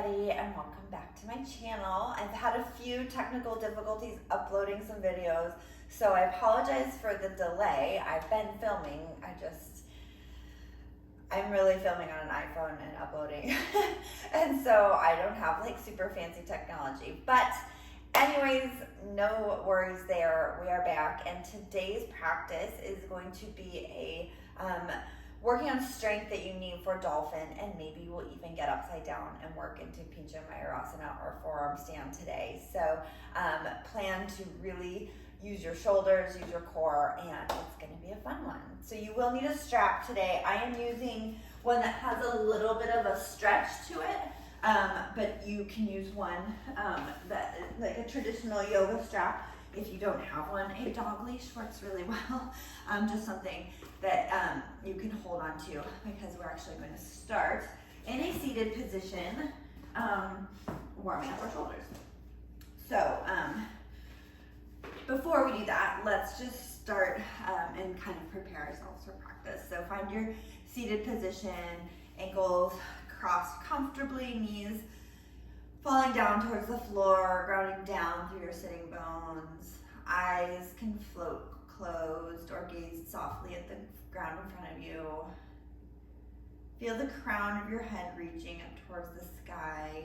everybody, and welcome back to my channel. I've had a few technical difficulties uploading some videos, so I apologize for the delay. I've been filming, I'm really filming on an iPhone and uploading and so I don't have like super fancy technology, but anyways, no worries there. We are back, and today's practice is going to be a working on strength that you need for dolphin, and maybe we'll even get upside down and work into Pincha Mayurasana or forearm stand today. So plan to really use your shoulders, use your core, and it's going to be a fun one. So you will need a strap today. I am using one that has a little bit of a stretch to it, but you can use one that like a traditional yoga strap. If you don't have one, a dog leash works really well. Just something that you can hold on to, because we're actually going to start in a seated position, warming up our shoulders. So before we do that, let's just start and kind of prepare ourselves for practice. So find your seated position, ankles crossed comfortably, knees falling down towards the floor, grounding down through your sitting bones. Eyes can float closed or gaze softly at the ground in front of you. Feel the crown of your head reaching up towards the sky.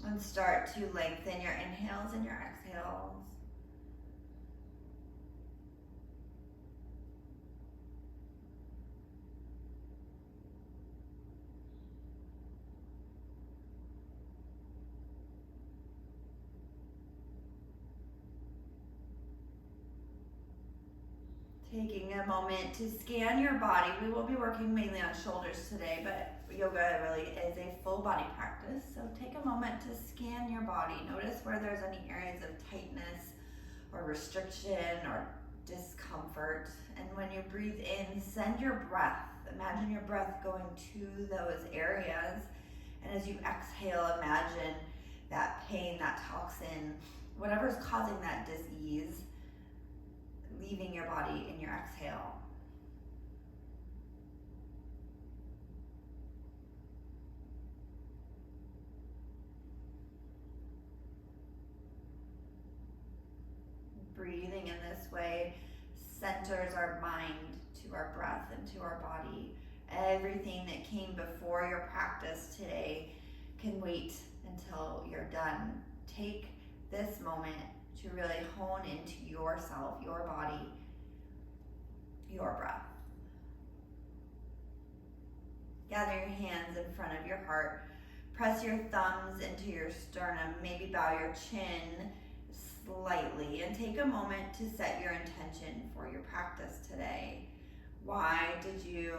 And start to lengthen your inhales and your exhales. Taking a moment to scan your body. We will be working mainly on shoulders today, but yoga really is a full body practice. So take a moment to scan your body. Notice where there's any areas of tightness or restriction or discomfort. And when you breathe in, send your breath. Imagine your breath going to those areas. And as you exhale, imagine that pain, that toxin, whatever's causing that dis-ease, leaving your body in your exhale. Breathing in this way centers our mind to our breath and to our body. Everything that came before your practice today can wait until you're done. Take this moment to really hone into yourself, your body, your breath. Gather your hands in front of your heart. Press your thumbs into your sternum. Maybe bow your chin slightly, and take a moment to set your intention for your practice today. Why did you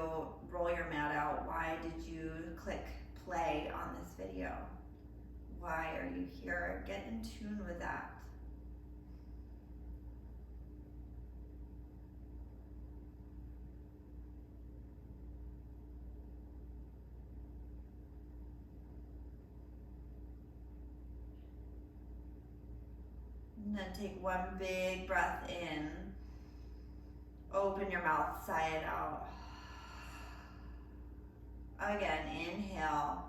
roll your mat out? Why did you click play on this video? Why are you here? Get in tune with that. And then take one big breath in. Open your mouth, sigh it out. Again, inhale.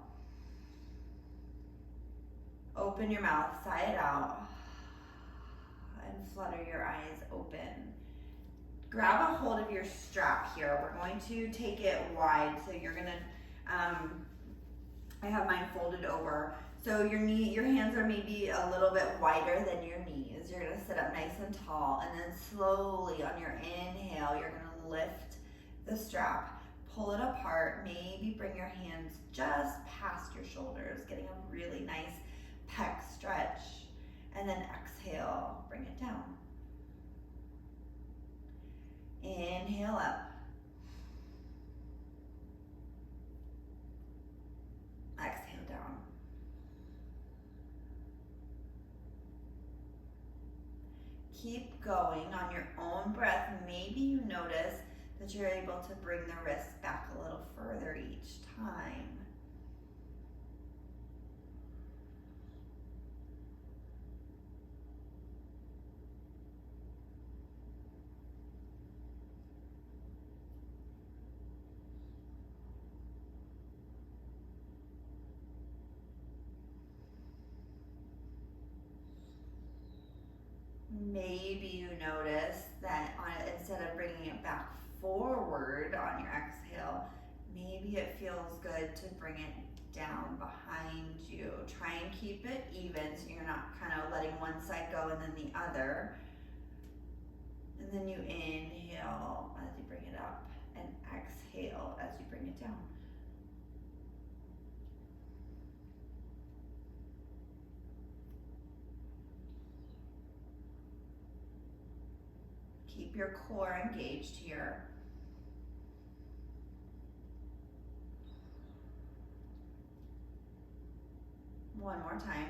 Open your mouth, sigh it out. And flutter your eyes open. Grab a hold of your strap here. We're going to take it wide. So you're gonna, I have mine folded over. So your hands are maybe a little bit wider than your knees. You're gonna sit up nice and tall, and then slowly on your inhale, you're gonna lift the strap, pull it apart, maybe bring your hands just past your shoulders, getting a really nice pec stretch, and then exhale, bring it down. Inhale up. Exhale down. Keep going on your own breath. Maybe you notice that you're able to bring the wrist back a little further each time. maybe it feels good to bring it down behind you. Try and keep it even so you're not kind of letting one side go and then the other. And then you inhale as you bring it up and exhale as you bring it down. Keep your core engaged here. One more time.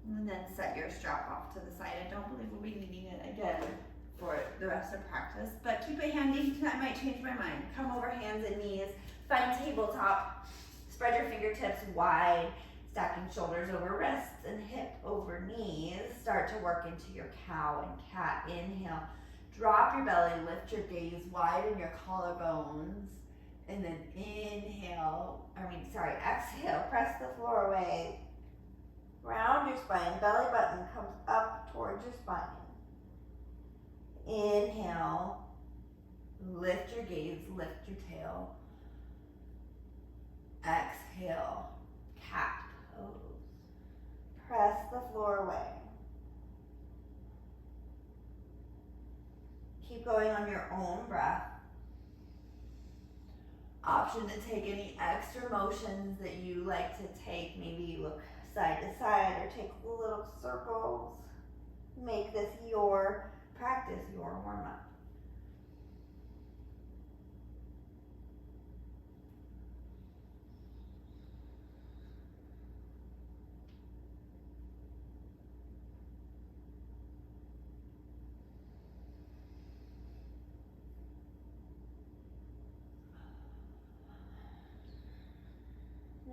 And then set your strap off to the side. I don't believe we'll be needing it again for the rest of practice, but keep it handy. I might change my mind. Come over hands and knees, find tabletop, spread your fingertips wide, stacking shoulders over wrists and hip over knees. Start to work into your cow and cat. Inhale, drop your belly, lift your gaze, widen your collarbones, and then exhale, press the floor away. Round your spine, belly button comes up towards your spine. Inhale, lift your gaze, lift your tail. Exhale, cat pose. Press the floor away. Keep going on your own breath. Option to take any extra motions that you like to take. Maybe you look side to side or take little circles. Make this your practice, your warm-up.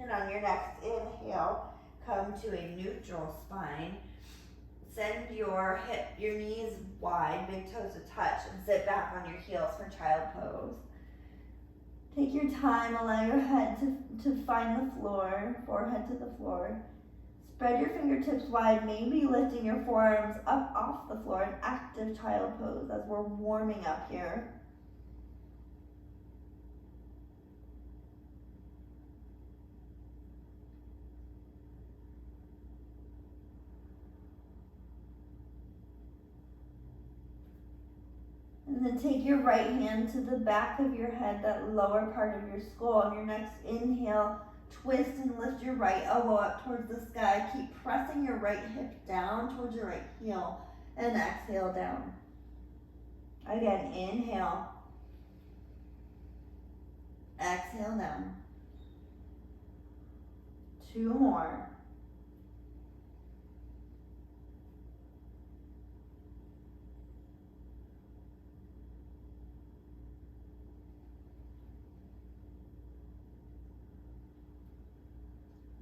And on your next inhale, come to a neutral spine. Send your knees wide, big toes to touch, and sit back on your heels for child pose. Take your time, allow your head to find the floor, forehead to the floor. Spread your fingertips wide, maybe lifting your forearms up off the floor, an active child pose as we're warming up here. And then take your right hand to the back of your head, that lower part of your skull. On your next inhale, twist and lift your right elbow up towards the sky. Keep pressing your right hip down towards your right heel. And exhale down. Again, inhale. Exhale down. 2 more.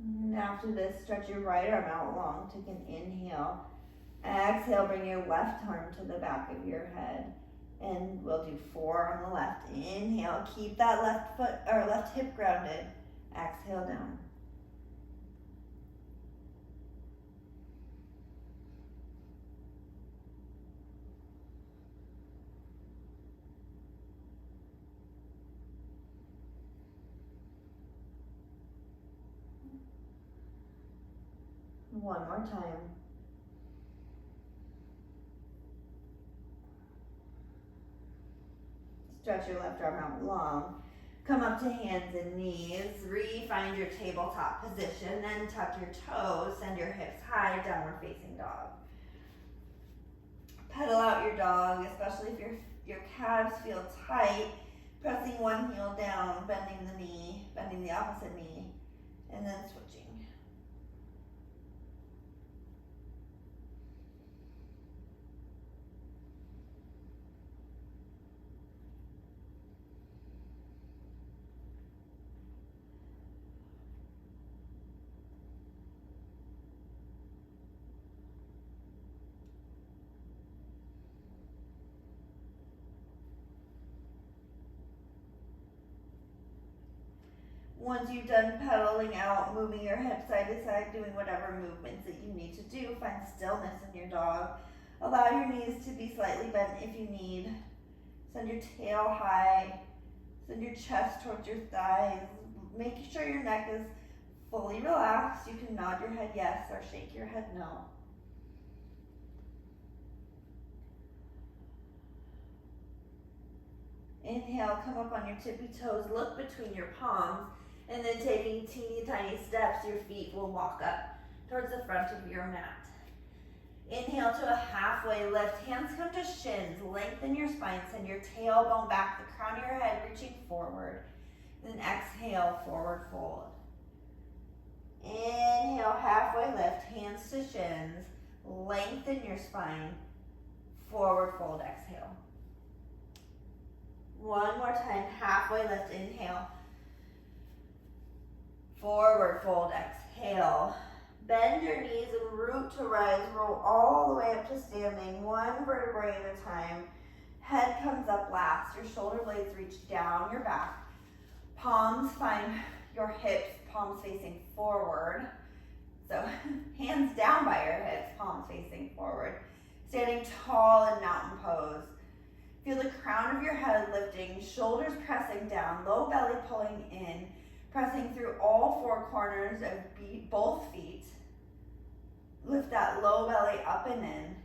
And after this, stretch your right arm out long. Take an inhale. Exhale, bring your left arm to the back of your head. And we'll do 4 on the left. Inhale, keep that left hip grounded. Exhale down. One more time. Stretch your left arm out long. Come up to hands and knees. Find your tabletop position. Then tuck your toes. Send your hips high. Downward facing dog. Pedal out your dog, especially if your calves feel tight. Pressing one heel down, bending the knee, bending the opposite knee, and then switching. Once you've done pedaling out, moving your hips side to side, doing whatever movements that you need to do, find stillness in your dog. Allow your knees to be slightly bent if you need. Send your tail high. Send your chest towards your thighs. Make sure your neck is fully relaxed. You can nod your head yes or shake your head no. Inhale, come up on your tippy toes, look between your palms, and then taking teeny tiny steps, your feet will walk up towards the front of your mat. Inhale to a halfway lift, hands come to shins, lengthen your spine, send your tailbone back, the crown of your head reaching forward. Then exhale, forward fold. Inhale, halfway lift, hands to shins, lengthen your spine, forward fold, exhale. One more time, halfway lift, inhale. Forward fold, exhale. Bend your knees and root to rise, roll all the way up to standing, one vertebrae at a time. Head comes up last, your shoulder blades reach down your back. Palms find your hips, palms facing forward. So hands down by your hips, palms facing forward. Standing tall in mountain pose. Feel the crown of your head lifting, shoulders pressing down, low belly pulling in, pressing through all four corners of both feet. Lift that low belly up and in.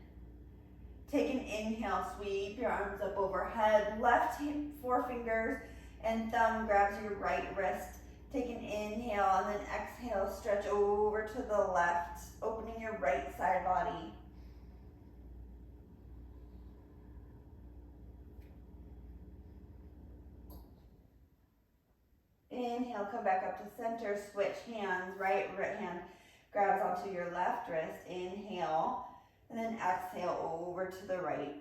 Take an inhale, sweep your arms up overhead. Left forefingers and thumb grabs your right wrist. Take an inhale and then exhale, stretch over to the left, opening your right side body. Inhale, come back up to center, switch hands, right hand grabs onto your left wrist, inhale, and then exhale over to the right.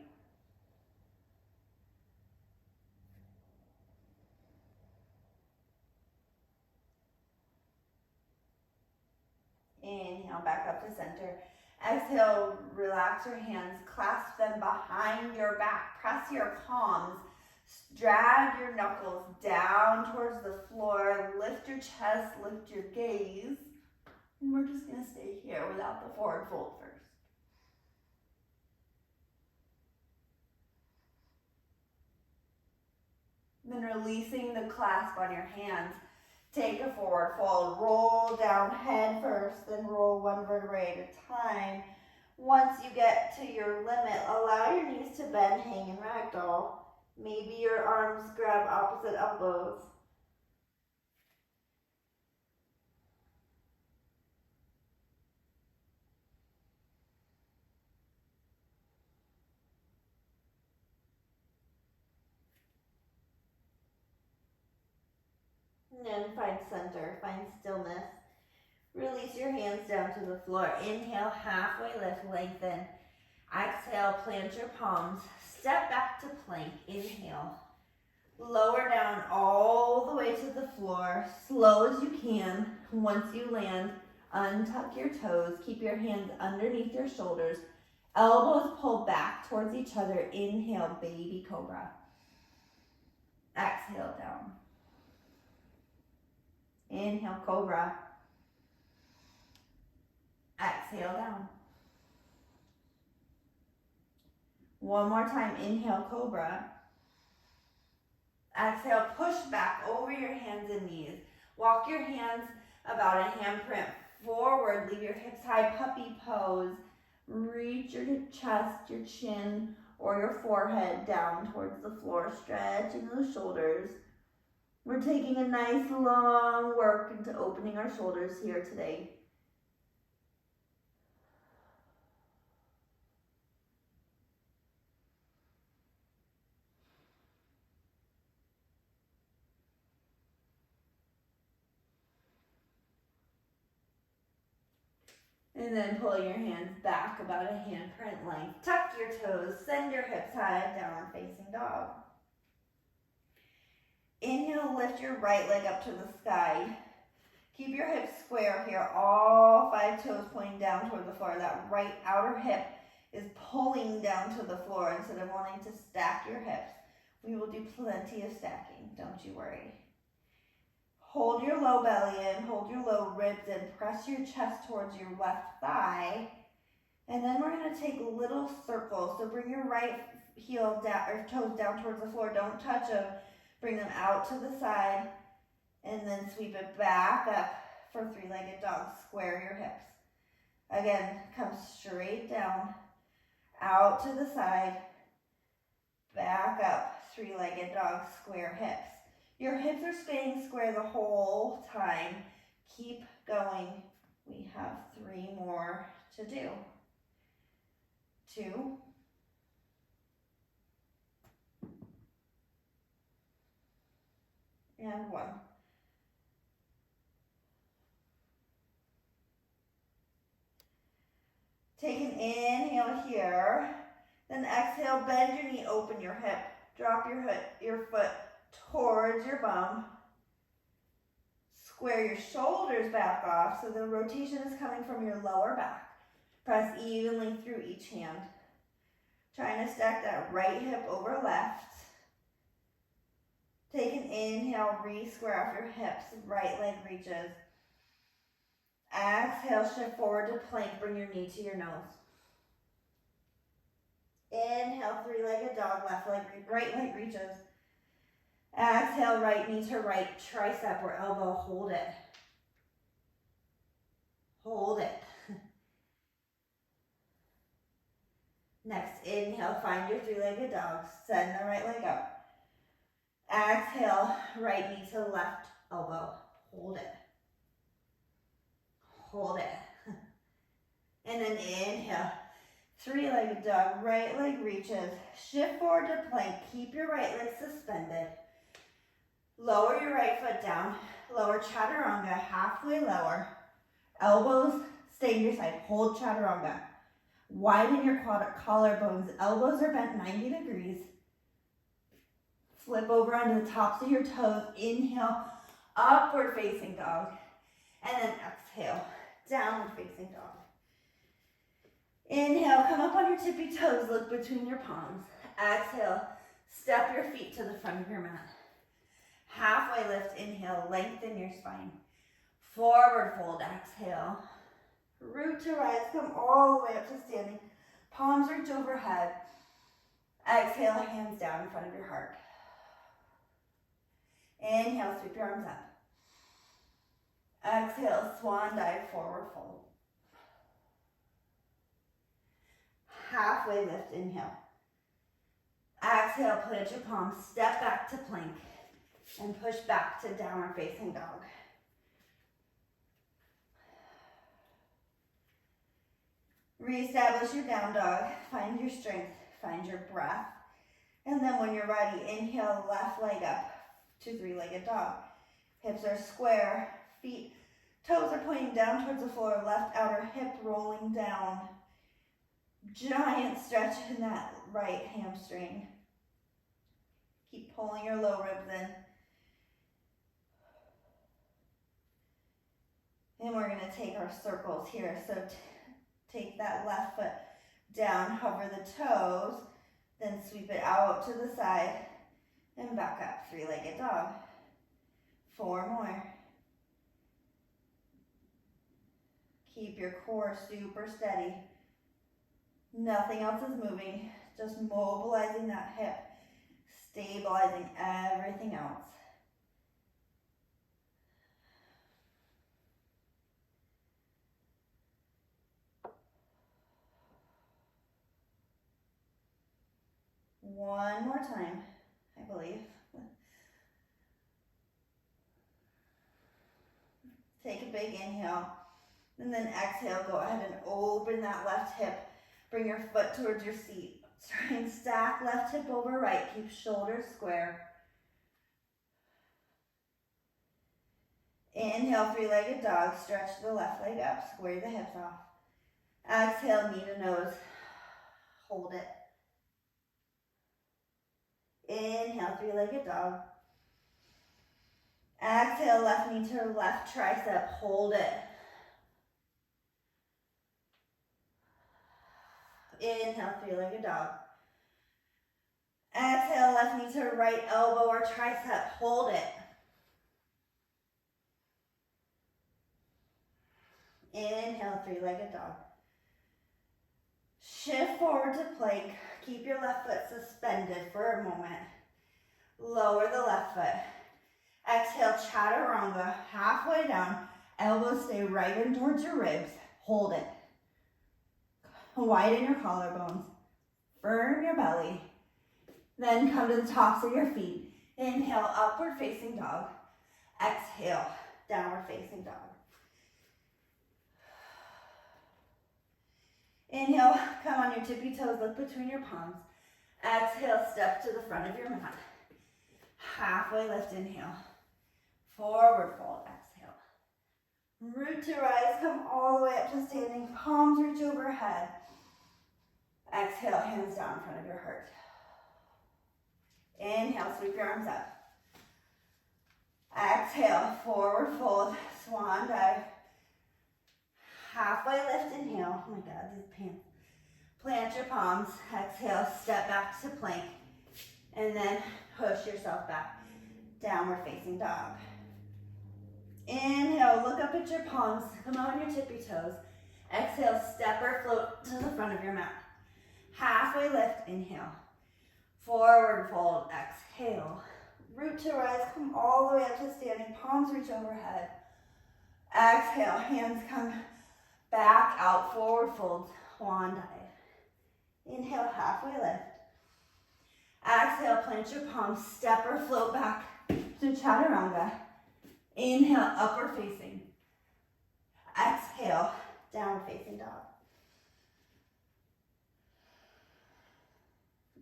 Inhale, back up to center. Exhale, relax your hands, clasp them behind your back, press your palms, drag your knuckles down towards the floor, lift your chest, lift your gaze. And we're just gonna stay here without the forward fold first. Then releasing the clasp on your hands, take a forward fold, roll down head first, then roll one vertebrae at a time. Once you get to your limit, allow your knees to bend, hang in ragdoll. Maybe your arms grab opposite elbows. And then find center, find stillness. Release your hands down to the floor. Inhale, halfway lift, lengthen. Exhale, plant your palms. Step back to plank. Inhale. Lower down all the way to the floor, slow as you can. Once you land, untuck your toes. Keep your hands underneath your shoulders. Elbows pull back towards each other. Inhale, baby cobra. Exhale, down. Inhale, cobra. Exhale, down. One more time, inhale, cobra. Exhale, push back over your hands and knees. Walk your hands about a handprint forward. Leave your hips high, puppy pose. Reach your chest, your chin, or your forehead down towards the floor, stretching those shoulders. We're taking a nice long work into opening our shoulders here today. And then pull your hands back about a handprint length. Tuck your toes, send your hips high, downward facing dog. Inhale, lift your right leg up to the sky. Keep your hips square here, all 5 toes pointing down toward the floor. That right outer hip is pulling down to the floor instead of wanting to stack your hips. We will do plenty of stacking, don't you worry. Hold your low belly in, hold your low ribs in, press your chest towards your left thigh. And then we're gonna take little circles. So bring your right heel down, or toes down towards the floor. Don't touch them. Bring them out to the side and then sweep it back up for three-legged dog. Square your hips. Again, come straight down, out to the side, back up, three-legged dog, square hips. Your hips are staying square the whole time. Keep going. We have 3 more to do. 2. And 1. Take an inhale here, then exhale, bend your knee, open your hip, drop your foot towards your bum, square your shoulders back off so the rotation is coming from your lower back. Press evenly through each hand. Trying to stack that right hip over left. Take an inhale, re-square off your hips, right leg reaches. Exhale, shift forward to plank, bring your knee to your nose. Inhale, three-legged dog, right leg reaches. Exhale, right knee to right tricep or elbow, hold it. Hold it. Next, inhale, find your three-legged dog, send the right leg up. Exhale, right knee to left elbow, hold it. Hold it. And then inhale, three-legged dog, right leg reaches, shift forward to plank, keep your right leg suspended. Lower your right foot down, lower chaturanga, halfway lower. Elbows stay in your side, hold chaturanga. Widen your collarbones, elbows are bent 90 degrees. Flip over onto the tops of your toes, inhale, upward facing dog. And then exhale, downward facing dog. Inhale, come up on your tippy toes, look between your palms. Exhale, step your feet to the front of your mat. Halfway lift, inhale, lengthen your spine. Forward fold, exhale. Root to rise, come all the way up to standing. Palms reach overhead. Exhale, hands down in front of your heart. Inhale, sweep your arms up. Exhale, swan dive, forward fold. Halfway lift, inhale. Exhale, plant your palms, step back to plank, and push back to downward facing dog. Reestablish your down dog, find your strength, find your breath. And then when you're ready, inhale, left leg up to three-legged dog. Hips are square, feet, toes are pointing down towards the floor, left outer hip rolling down. Giant stretch in that right hamstring. Keep pulling your low ribs in. And we're gonna take our circles here. So take that left foot down, hover the toes, then sweep it out to the side and back up, three-legged dog. 4 more. Keep your core super steady. Nothing else is moving, just mobilizing that hip, stabilizing everything else. One more time, I believe. Take a big inhale, and then exhale, go ahead and open that left hip. Bring your foot towards your seat. Try and stack left hip over right. Keep shoulders square. Inhale, three-legged dog. Stretch the left leg up. Square the hips off. Exhale, knee to nose. Hold it. Inhale, three-legged dog. Exhale, left knee to left tricep. Hold it. Inhale, three-legged dog. Exhale, left knee to right elbow or tricep. Hold it. Inhale, three-legged dog. Shift forward to plank. Keep your left foot suspended for a moment. Lower the left foot. Exhale, chaturanga, halfway down. Elbows stay right in towards your ribs. Hold it. Widen your collarbones. Firm your belly. Then come to the tops of your feet. Inhale, upward facing dog. Exhale, downward facing dog. Inhale, come on your tippy toes, look between your palms. Exhale, step to the front of your mat. Halfway lift, inhale. Forward fold, exhale. Root to rise, come all the way up to standing. Palms reach overhead. Exhale, hands down in front of your heart. Inhale, sweep your arms up. Exhale, forward fold, swan dive. Halfway lift, inhale. Oh my God, these pants. Plant your palms. Exhale, step back to plank. And then push yourself back. Downward facing dog. Inhale, look up at your palms. Come on your tippy toes. Exhale, step or float to the front of your mat. Halfway lift, inhale. Forward fold, exhale. Root to rise, come all the way up to standing. Palms reach overhead. Exhale, hands come back out, forward fold, swan dive. Inhale, halfway lift. Exhale, plant your palms, step or float back to chaturanga. Inhale, upward facing. Exhale, downward facing dog.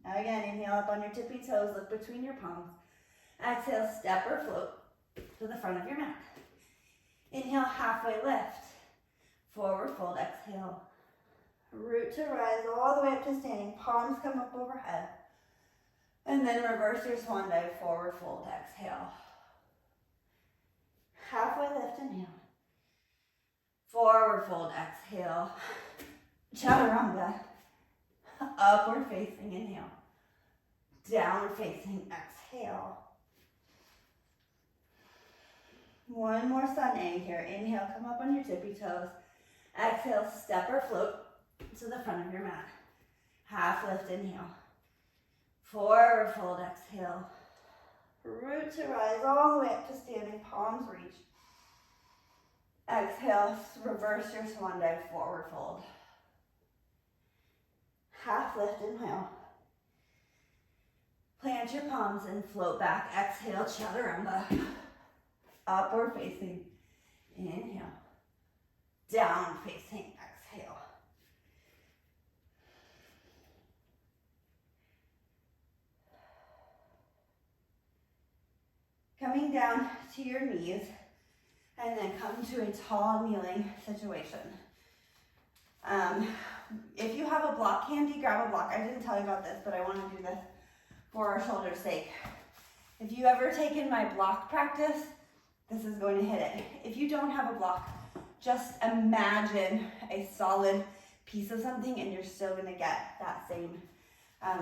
Now again, inhale up on your tippy toes, look between your palms. Exhale, step or float to the front of your mat. Inhale, halfway lift. Forward fold, exhale. Root to rise all the way up to standing. Palms come up overhead. And then reverse your swan dive, forward fold, exhale. Halfway lift, inhale. Forward fold, exhale. Chaturanga. Upward facing, inhale. Downward facing, exhale. One more sun egg here. Inhale, come up on your tippy toes. Exhale, step or float to the front of your mat. Half lift, inhale. Forward fold, exhale. Root to rise all the way up to standing, palms reach. Exhale, reverse your swan dive, forward fold. Half lift, inhale. Plant your palms and float back. Exhale, chaturanga. Upward facing, inhale. Down facing, exhale. Coming down to your knees, and then come to a tall kneeling situation. If you have a block handy, grab a block. I didn't tell you about this, but I want to do this for our shoulder's sake. If you ever taken my block practice, this is going to hit it. If you don't have a block, just imagine a solid piece of something and you're still going to get that same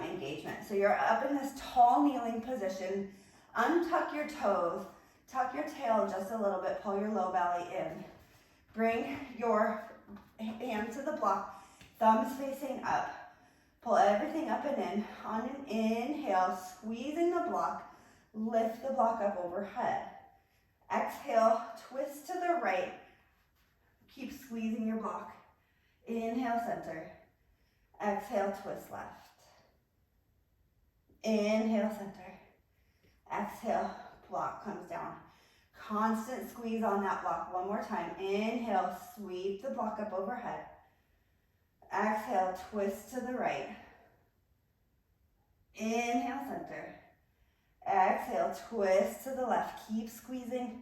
engagement. So you're up in this tall kneeling position. Untuck your toes, tuck your tail just a little bit, pull your low belly in. Bring your hand to the block, thumbs facing up. Pull everything up and in. On an inhale, squeezing the block, lift the block up overhead. Exhale, twist to the right. Keep squeezing your block. Inhale, center. Exhale, twist left. Inhale, center. Exhale, block comes down. Constant squeeze on that block. One more time. Inhale, sweep the block up overhead. Exhale, twist to the right. Inhale, center. Exhale, twist to the left. Keep squeezing.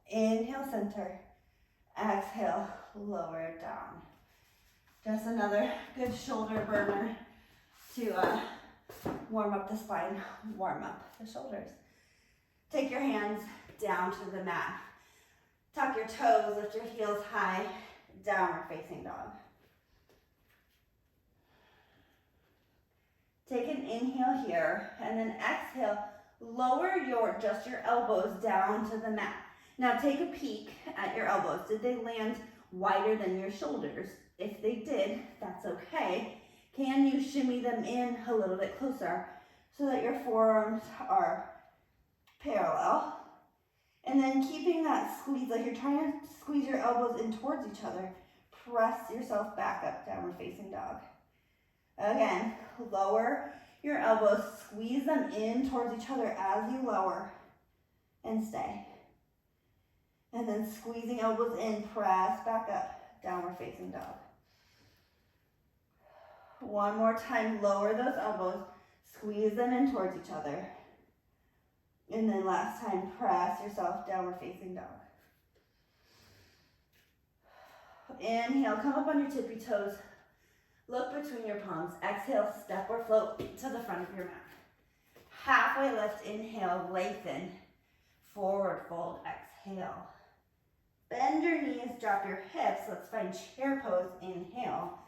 Inhale, center. Exhale, lower it down. Just another good shoulder burner to warm up the spine, warm up the shoulders. Take your hands down to the mat. Tuck your toes, lift your heels high, downward facing dog. Take an inhale here, and then exhale, lower just your elbows down to the mat. Now take a peek at your elbows. Did they land wider than your shoulders. If they did, that's okay. Can you shimmy them in a little bit closer so that your forearms are parallel? And then keeping that squeeze, like you're trying to squeeze your elbows in towards each other. Press yourself back up, downward facing dog. Again, lower your elbows, squeeze them in towards each other as you lower, and stay. And then squeezing elbows in, press back up, downward facing dog. One more time, lower those elbows, squeeze them in towards each other. And then last time, press yourself, downward facing dog. Inhale, come up on your tippy toes. Look between your palms. Exhale, step or float to the front of your mat. Halfway lift, inhale, lengthen. Forward fold, exhale. Bend your knees, drop your hips. Let's find chair pose, inhale.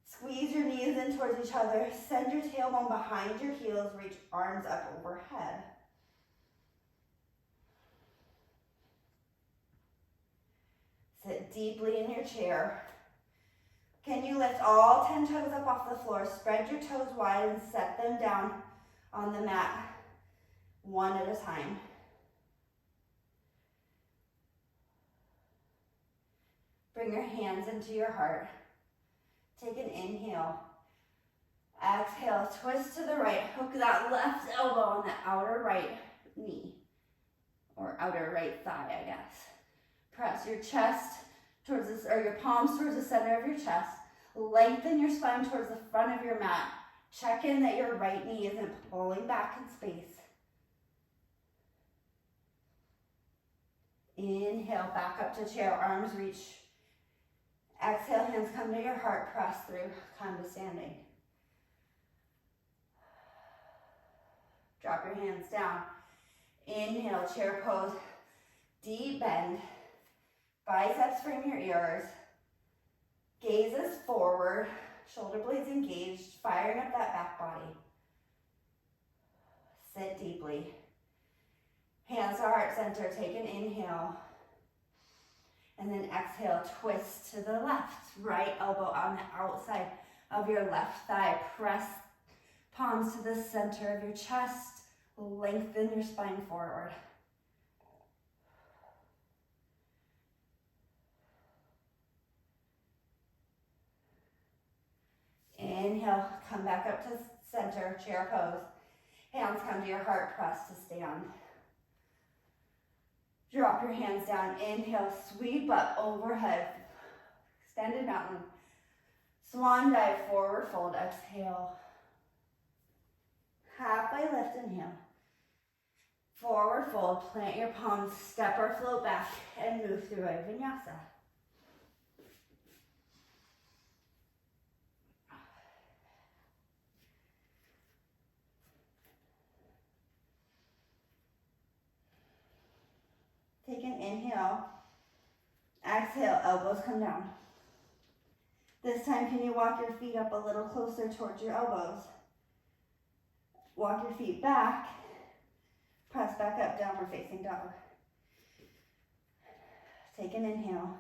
Squeeze your knees in towards each other. Send your tailbone behind your heels. Reach arms up overhead. Sit deeply in your chair. Can you lift all 10 toes up off the floor? Spread your toes wide and set them down on the mat, one at a time. Bring your hands into your heart. Take an inhale. Exhale, twist to the right. Hook that left elbow on the outer right knee, or outer right thigh, I guess. Press your chest towards this, or your palms towards the center of your chest. Lengthen your spine towards the front of your mat. Check in that your right knee isn't pulling back in space. Inhale, back up to chair, arms reach. Exhale, hands come to your heart, press through, come to standing. Drop your hands down. Inhale, chair pose, deep bend. Biceps frame your ears. Gazes forward, shoulder blades engaged, firing up that back body. Sit deeply. Hands to heart center, take an inhale. And then exhale, twist to the left. Right elbow on the outside of your left thigh. Press palms to the center of your chest. Lengthen your spine forward. Inhale, come back up to center, chair pose. Hands come to your heart, press to stand. Drop your hands down. Inhale, sweep up overhead. Extended mountain. Swan dive, forward fold, exhale. Halfway lift, inhale. Forward fold, plant your palms, step or float back, and move through a vinyasa. Take an inhale. Exhale, elbows come down. This time, can you walk your feet up a little closer towards your elbows? Walk your feet back. Press back up, downward facing dog. Take an inhale.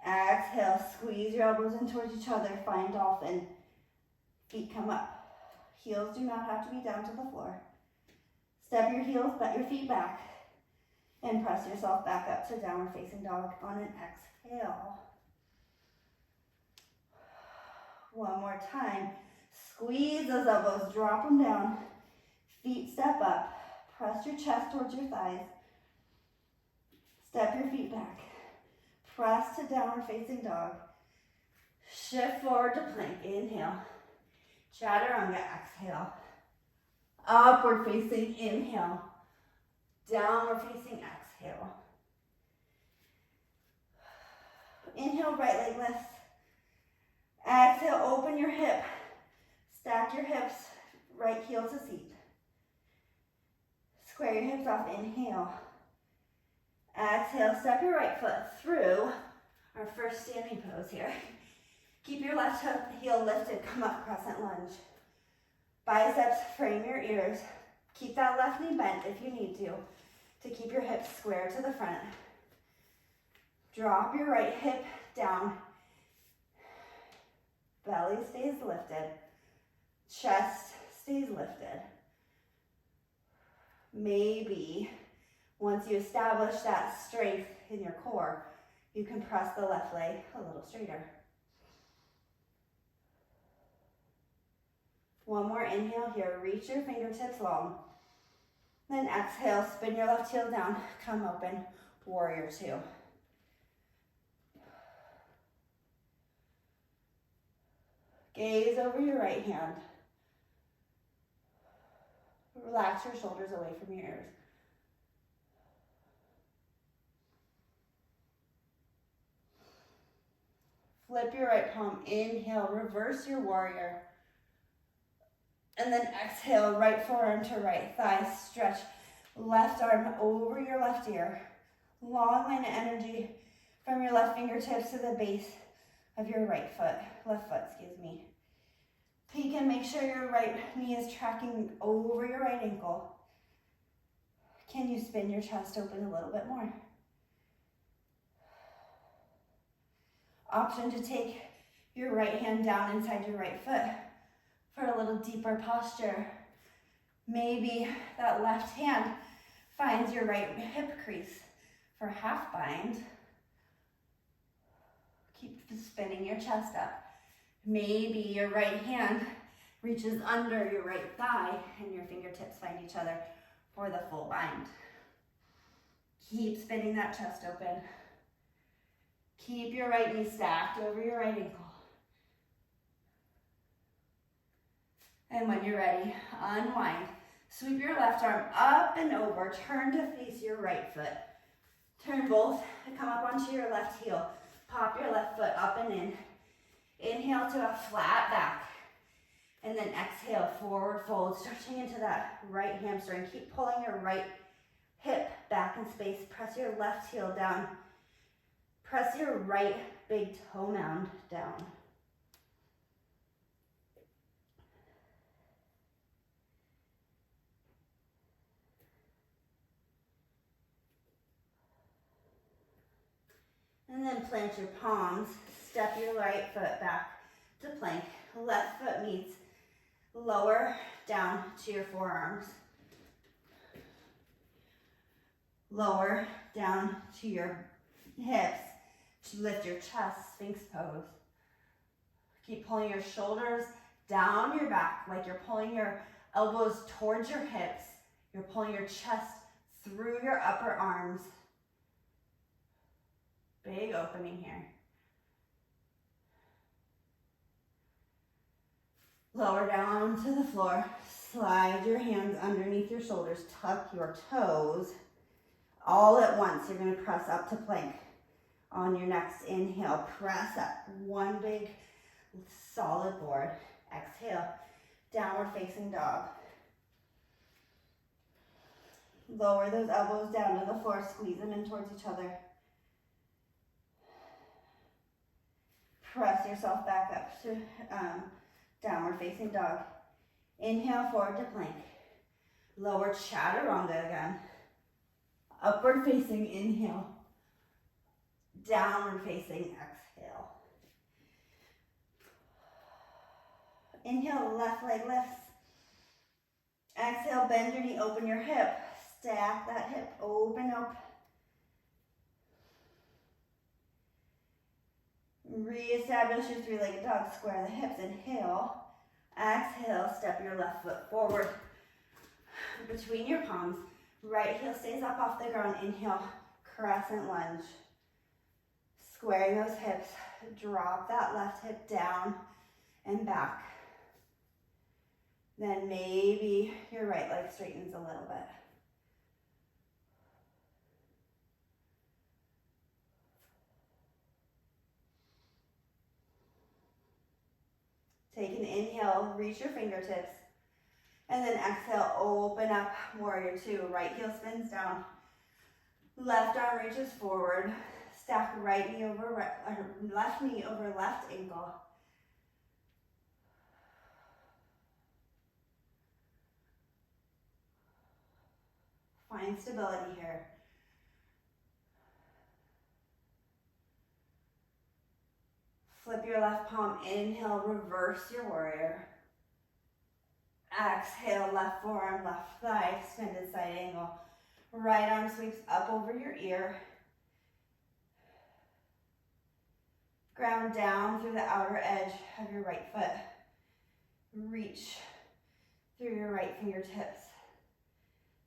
Exhale, squeeze your elbows in towards each other. Find dolphin. Feet come up. Heels do not have to be down to the floor. Step your feet back. And press yourself back up to downward facing dog on an exhale. One more time. Squeeze those elbows, drop them down. Feet step up. Press your chest towards your thighs. Step your feet back. Press to downward facing dog. Shift forward to plank. Inhale. Chaturanga. Exhale. Upward facing. Inhale. Downward facing, exhale. Inhale, right leg lifts. Exhale, open your hip. Stack your hips, right heel to seat. Square your hips off, inhale. Exhale, step your right foot through our first standing pose here. Keep your left heel lifted, come up, crescent lunge. Biceps frame your ears. Keep that left knee bent if you need to keep your hips square to the front. Drop your right hip down. Belly stays lifted. Chest stays lifted. Maybe once you establish that strength in your core, you can press the left leg a little straighter. One more inhale here. Reach your fingertips long. Then exhale, spin your left heel down. Come open, warrior two. Gaze over your right hand. Relax your shoulders away from your ears. Flip your right palm. Inhale, reverse your warrior. And then exhale, right forearm to right thigh. Stretch left arm over your left ear. Long line of energy from your left fingertips to the base of your left foot, excuse me. Peek and make sure your right knee is tracking over your right ankle. Can you spin your chest open a little bit more? Option to take your right hand down inside your right foot for a little deeper posture. Maybe that left hand finds your right hip crease for half bind. Keep spinning your chest up. Maybe your right hand reaches under your right thigh and your fingertips find each other for the full bind. Keep spinning that chest open. Keep your right knee stacked over your right ankle. And when you're ready, unwind. Sweep your left arm up and over. Turn to face your right foot. Turn both and come up onto your left heel. Pop your left foot up and in. Inhale to a flat back. And then exhale, forward fold. Stretching into that right hamstring. Keep pulling your right hip back in space. Press your left heel down. Press your right big toe mound down. And then plant your palms. Step your right foot back to plank. Left foot meets lower down to your forearms. Lower down to your hips. Lift your chest, Sphinx pose. Keep pulling your shoulders down your back like you're pulling your elbows towards your hips. You're pulling your chest through your upper arms. Big opening here. Lower down to the floor. Slide your hands underneath your shoulders. Tuck your toes. All at once, you're going to press up to plank. On your next inhale, press up. One big solid board. Exhale, downward facing dog. Lower those elbows down to the floor. Squeeze them in towards each other. Press yourself back up to downward facing dog. Inhale, forward to plank. Lower chaturanga again. Upward facing inhale. Downward facing exhale. Inhale, left leg lifts. Exhale, bend your knee, open your hip. Stack that hip, open up. Reestablish your three-legged dog. Square the hips. Inhale. Exhale, step your left foot forward between your palms. Right heel stays up off the ground. Inhale, crescent lunge. Squaring those hips. Drop that left hip down and back. Then maybe your right leg straightens a little bit. Take an inhale, reach your fingertips, and then exhale, open up, warrior two. Right heel spins down, left arm reaches forward, stack right knee over right, or left knee over left ankle. Find stability here. Flip your left palm, inhale, reverse your warrior. Exhale, left forearm, left thigh, extended side angle. Right arm sweeps up over your ear. Ground down through the outer edge of your right foot. Reach through your right fingertips.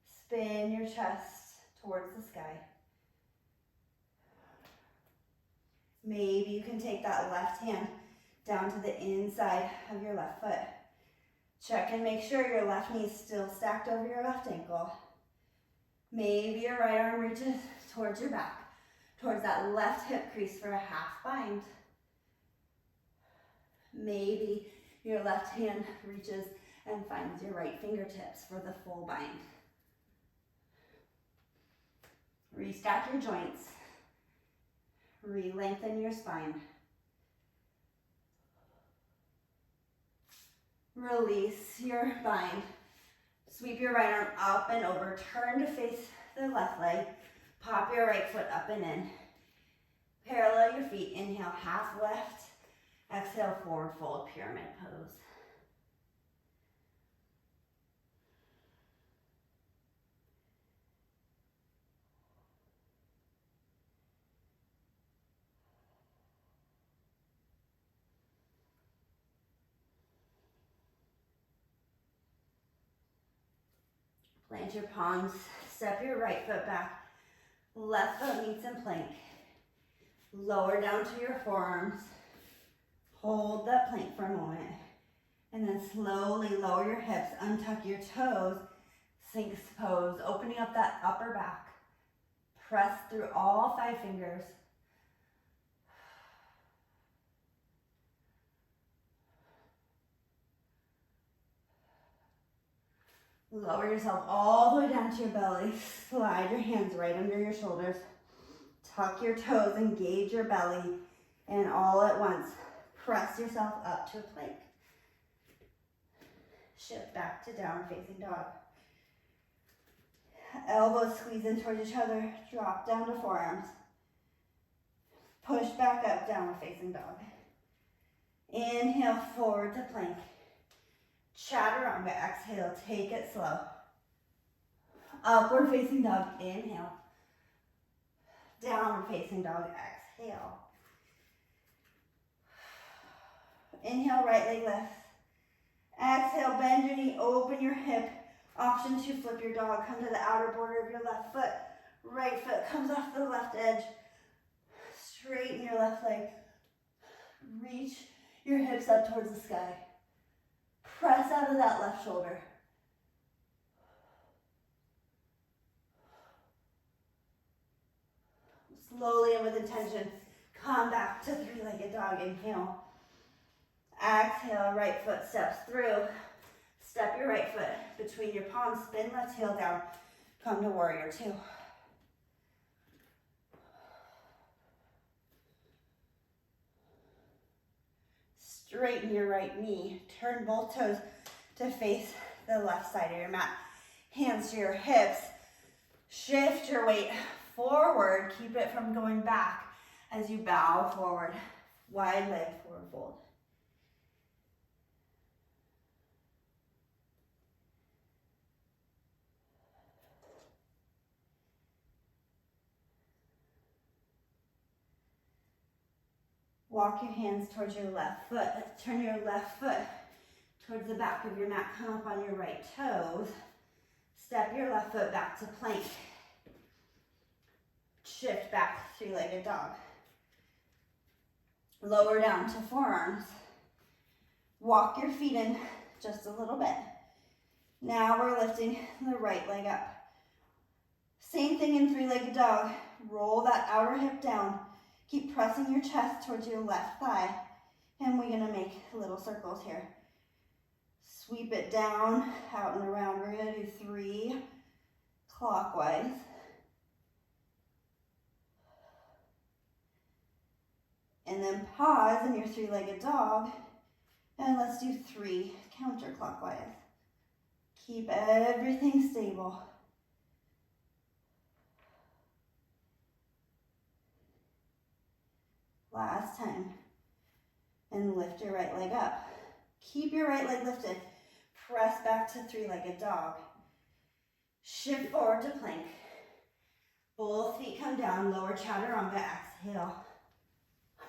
Spin your chest towards the sky. Maybe you can take that left hand down to the inside of your left foot. Check and make sure your left knee is still stacked over your left ankle. Maybe your right arm reaches towards your back, towards that left hip crease for a half bind. Maybe your left hand reaches and finds your right fingertips for the full bind. Restack your joints. Re-lengthen your spine. Release your bind. Sweep your right arm up and over. Turn to face the left leg. Pop your right foot up and in. Parallel your feet. Inhale, half left. Exhale, forward fold, pyramid pose. Plant your palms, step your right foot back, left foot meets in plank. Lower down to your forearms, hold that plank for a moment, and then slowly lower your hips, untuck your toes, Sphinx pose, opening up that upper back. Press through all 5 fingers. Lower yourself all the way down to your belly. Slide your hands right under your shoulders. Tuck your toes, engage your belly, and all at once, press yourself up to a plank. Shift back to downward facing dog. Elbows squeeze in towards each other. Drop down to forearms. Push back up, downward facing dog. Inhale, forward to plank. Chaturanga, exhale, take it slow. Upward facing dog, inhale. Downward facing dog, exhale. Inhale, right leg lifts. Exhale, bend your knee, open your hip. Option to flip your dog, come to the outer border of your left foot. Right foot comes off the left edge. Straighten your left leg. Reach your hips up towards the sky. Press out of that left shoulder. Slowly and with intention, come back to 3-legged dog. Inhale. Exhale, right foot steps through. Step your right foot between your palms, spin left heel down. Come to warrior 2. Straighten your right knee. Turn both toes to face the left side of your mat. Hands to your hips. Shift your weight forward. Keep it from going back as you bow forward. Wide leg forward fold. Walk your hands towards your left foot. Turn your left foot towards the back of your mat. Come up on your right toes. Step your left foot back to plank. Shift back, 3-legged dog. Lower down to forearms. Walk your feet in just a little bit. Now we're lifting the right leg up. Same thing in 3-legged dog. Roll that outer hip down. Keep pressing your chest towards your left thigh. And we're gonna make little circles here. Sweep it down, out and around. We're gonna do 3 clockwise. And then pause in your 3-legged dog. And let's do 3 counterclockwise. Keep everything stable. Last time. And lift your right leg up. Keep your right leg lifted. Press back to three-legged dog. Shift forward to plank. Both feet come down, lower chaturanga, exhale.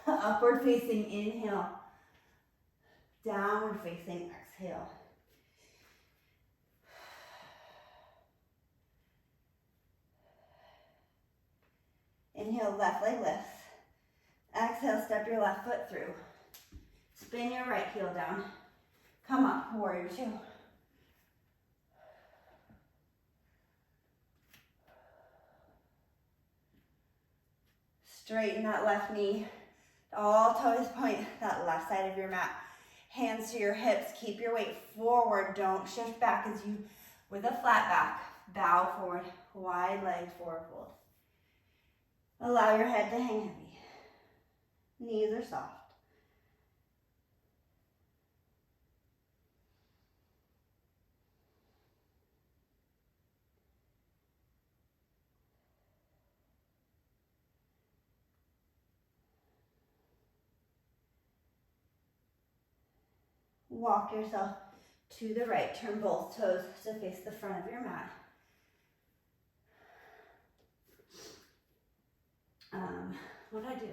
Upward facing, inhale. Downward facing, exhale. Inhale, left leg lifts. Exhale, step your left foot through. Spin your right heel down. Come up, warrior two. Straighten that left knee. All toes point that left side of your mat. Hands to your hips. Keep your weight forward. Don't shift back as you, with a flat back, bow forward. Wide legged forward fold. Allow your head to hang heavy. Knees are soft. Walk yourself to the right. Turn both toes to face the front of your mat. What did I do?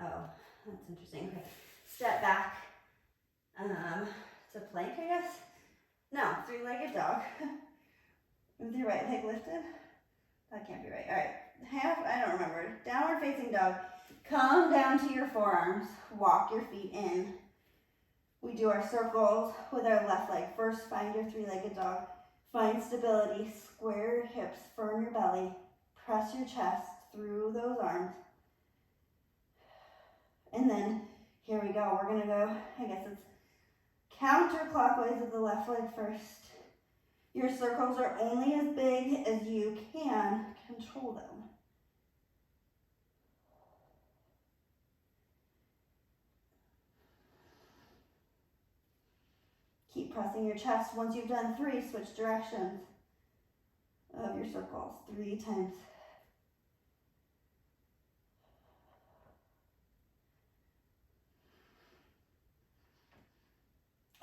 Oh, that's interesting. Okay. Step back to plank, I guess. No, three-legged dog. With your right leg lifted. That can't be right. All right. I don't remember. Downward facing dog. Come down to your forearms. Walk your feet in. We do our circles with our left leg. First, find your three-legged dog. Find stability. Square your hips. Firm your belly. Press your chest through those arms. And then, here we go. We're going to go, I guess it's counterclockwise with the left leg first. Your circles are only as big as you can control them. Keep pressing your chest. Once you've done 3, switch directions of your circles 3 times.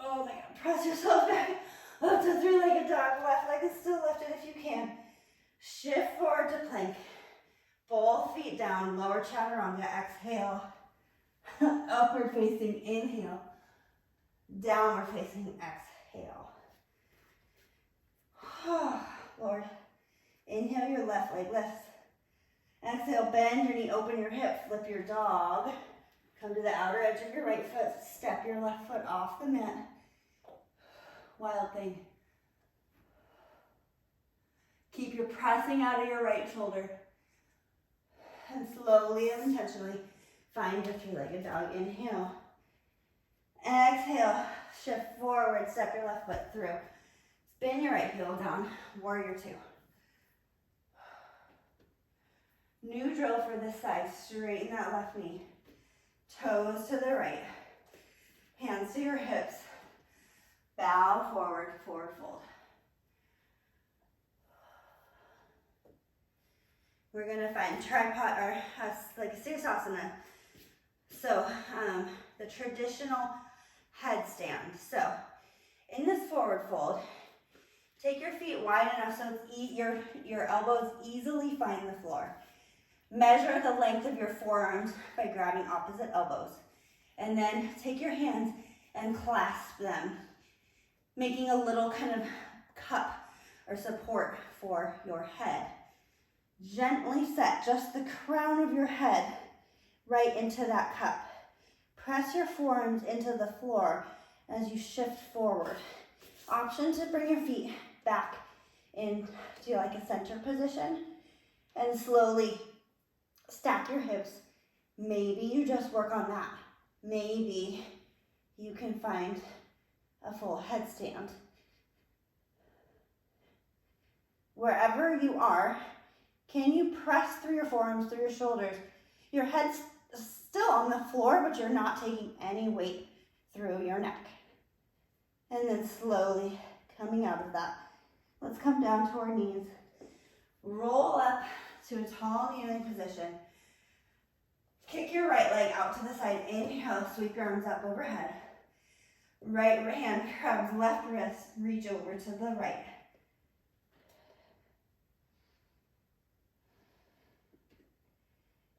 Oh my God, press yourself back up to three-legged dog. Left leg is still lifted if you can. Shift forward to plank. Both feet down, lower chaturanga, exhale. Upward facing, inhale. Downward facing, exhale. Lord, inhale, your left leg lifts. Exhale, bend your knee, open your hip, flip your dog. Come to the outer edge of your right foot, step your left foot off the mat. Wild thing. Keep your pressing out of your right shoulder. And slowly and intentionally find your three-legged dog. Inhale. Exhale. Shift forward, step your left foot through. Spin your right heel down. Warrior two. New drill for this side. Straighten that left knee. Toes to the right. Hands to your hips. Bow forward, forward fold. We're gonna find tripod or like a sirsasana. So the traditional headstand. So in this forward fold, take your feet wide enough so it's your elbows easily find the floor. Measure the length of your forearms by grabbing opposite elbows. And then take your hands and clasp them, making a little kind of cup or support for your head. Gently set just the crown of your head right into that cup. Press your forearms into the floor as you shift forward. Option to bring your feet back into like a center position and slowly stack your hips. Maybe you just work on that. Maybe you can find a full headstand. Wherever you are, can you press through your forearms, through your shoulders? Your head's still on the floor, but you're not taking any weight through your neck. And then slowly coming out of that. Let's come down to our knees. Roll up to a tall kneeling position. Kick your right leg out to the side. Inhale, sweep your arms up overhead. Right hand grabs left wrist, reach over to the right.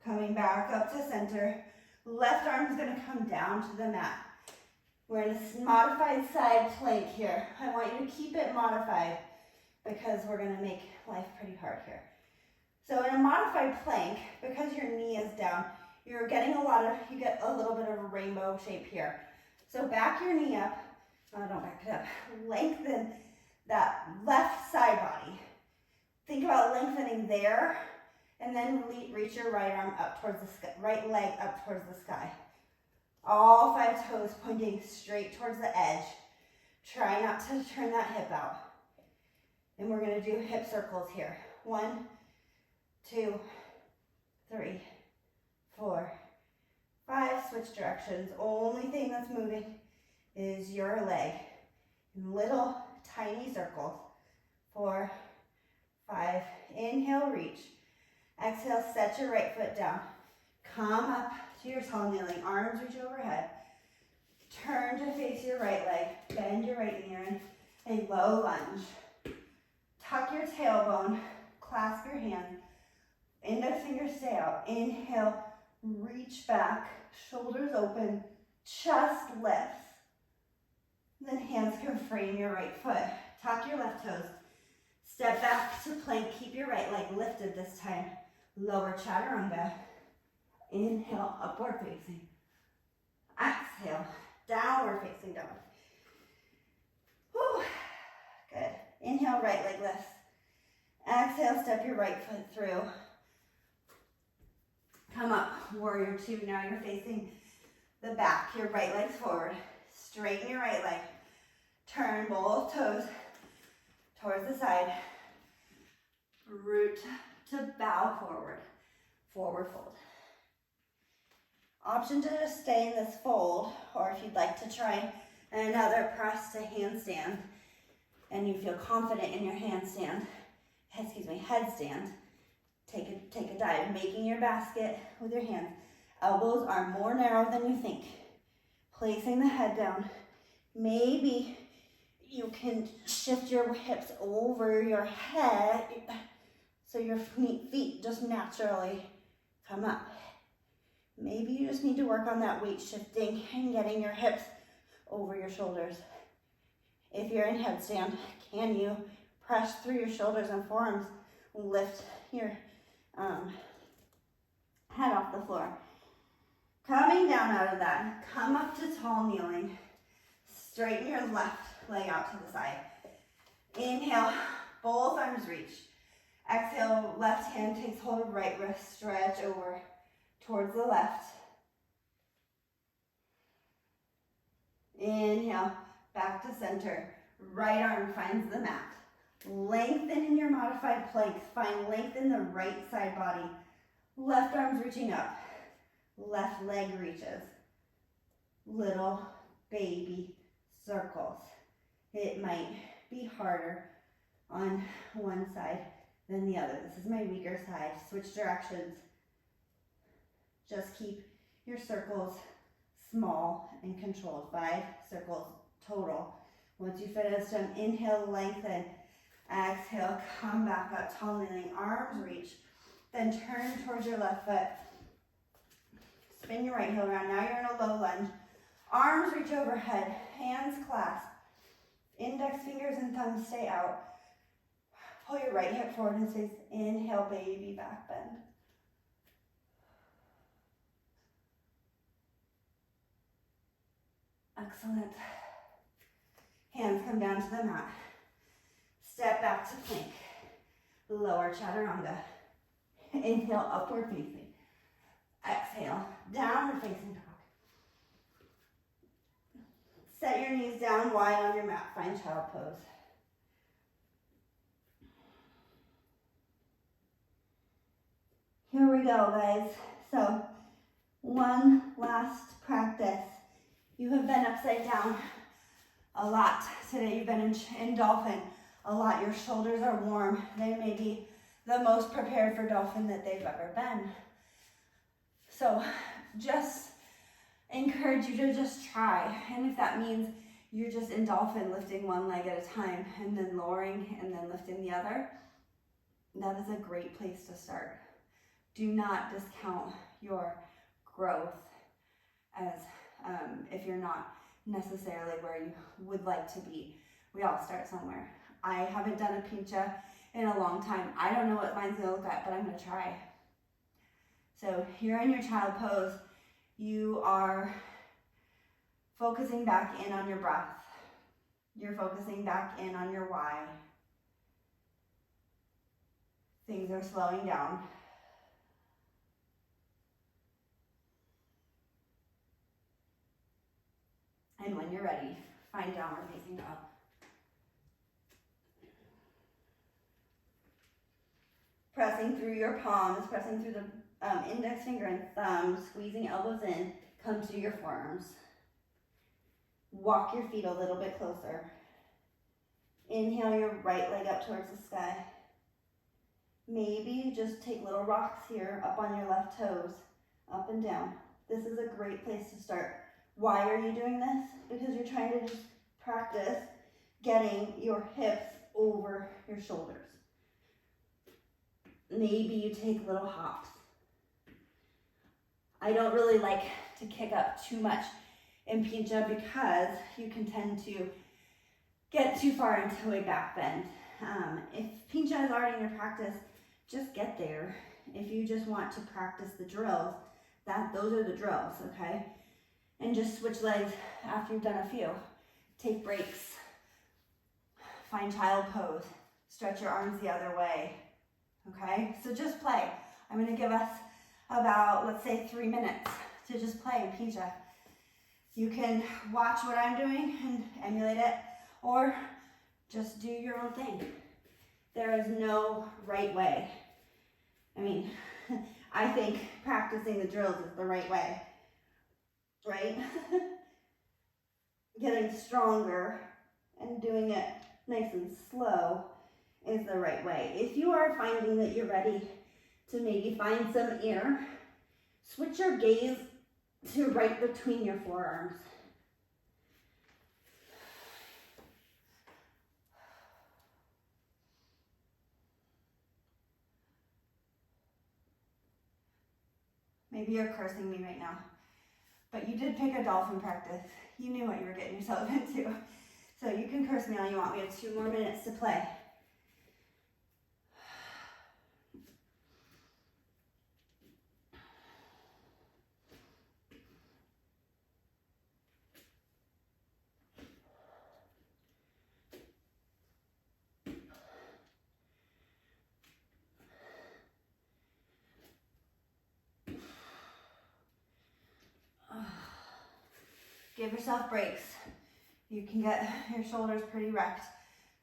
Coming back up to center. Left arm is going to come down to the mat. We're in a modified side plank here. I want you to keep it modified because we're going to make life pretty hard here. So in a modified plank, because your knee is down, you're getting you get a little bit of a rainbow shape here. So back your knee up, don't back it up, lengthen that left side body. Think about lengthening there, and then reach your right arm up towards the sky, right leg up towards the sky. All 5 toes pointing straight towards the edge. Try not to turn that hip out. And we're gonna do hip circles here. 1, 2, 3, 4, 5, switch directions. Only thing that's moving is your leg. In little tiny circles. 4, 5, inhale, reach. Exhale, set your right foot down. Come up to your tall kneeling, arms reach overhead. Turn to face your right leg, bend your right knee in a low lunge. Tuck your tailbone, clasp your hands, index fingers stay out. Inhale, reach back, shoulders open, chest lifts. Then hands can frame your right foot. Tuck your left toes. Step back to plank, keep your right leg lifted this time. Lower chaturanga. Inhale, upward facing. Exhale, downward facing dog. Whew. Good. Inhale, right leg lifts. Exhale, step your right foot through. Come up, warrior 2. Now you're facing the back. Your right leg's forward. Straighten your right leg. Turn both toes towards the side. Root to bow forward. Forward fold. Option to just stay in this fold, or if you'd like to try another press to handstand, and you feel confident in your headstand, take a dive, making your basket with your hands. Elbows are more narrow than you think. Placing the head down. Maybe you can shift your hips over your head so your feet just naturally come up. Maybe you just need to work on that weight shifting and getting your hips over your shoulders. If you're in headstand, can you press through your shoulders and forearms, lift your head off the floor. Coming down out of that, come up to tall kneeling. Straighten your left leg out to the side. Inhale, both arms reach. Exhale, left hand takes hold of right wrist, stretch over towards the left. Inhale, back to center. Right arm finds the mat. Lengthen in your modified plank. Find length in the right side body. Left arm's reaching up. Left leg reaches. Little baby circles. It might be harder on one side than the other. This is my weaker side. Switch directions. Just keep your circles small and controlled. 5 circles total. Once you finish them, inhale, lengthen. Exhale, come back up, tall kneeling, arms reach. Then turn towards your left foot. Spin your right heel around. Now you're in a low lunge. Arms reach overhead, hands clasp. Index fingers and thumbs stay out. Pull your right hip forward and face. Inhale, baby back bend. Excellent. Hands come down to the mat. Step back to plank. Lower chaturanga. Inhale, upward facing. Exhale, downward facing dog. Set your knees down wide on your mat. Find child pose. Here we go, guys. So, one last practice. You have been upside down a lot today. You've been in Dolphin a lot. Your shoulders are warm. They may be the most prepared for Dolphin that they've ever been. So just encourage you to just try. And if that means you're just in dolphin, lifting one leg at a time and then lowering and then lifting the other, that is a great place to start. Do not discount your growth as if you're not necessarily where you would like to be. We all start somewhere. I haven't done a pincha in a long time. I don't know what mine's gonna look like, but I'm gonna try. So you're in your child pose. You are focusing back in on your breath. You're focusing back in on your why. Things are slowing down. And when you're ready, find downward facing dog. Pressing through your palms, pressing through the index finger and thumb, squeezing elbows in, come to your forearms. Walk your feet a little bit closer. Inhale your right leg up towards the sky. Maybe just take little rocks here up on your left toes, up and down. This is a great place to start. Why are you doing this? Because you're trying to just practice getting your hips over your shoulders. Maybe you take little hops. I don't really like to kick up too much in pincha because you can tend to get too far into a back bend. If pincha is already in your practice, just get there. If you just want to practice the drills, those are the drills, okay? And just switch legs after you've done a few. Take breaks. Find child pose. Stretch your arms the other way, okay? So just play. I'm gonna give us about, let's say, 3 minutes to just play in pincha. You can watch what I'm doing and emulate it, or just do your own thing. There is no right way. I mean, I think practicing the drills is the right way, right? Getting stronger and doing it nice and slow is the right way. If you are finding that you're ready to maybe find some air, switch your gaze to right between your forearms. Maybe you're cursing me right now, but you did pick a dolphin practice. You knew what you were getting yourself into. So you can curse me all you want. We have 2 more minutes to play. Give yourself breaks. You can get your shoulders pretty wrecked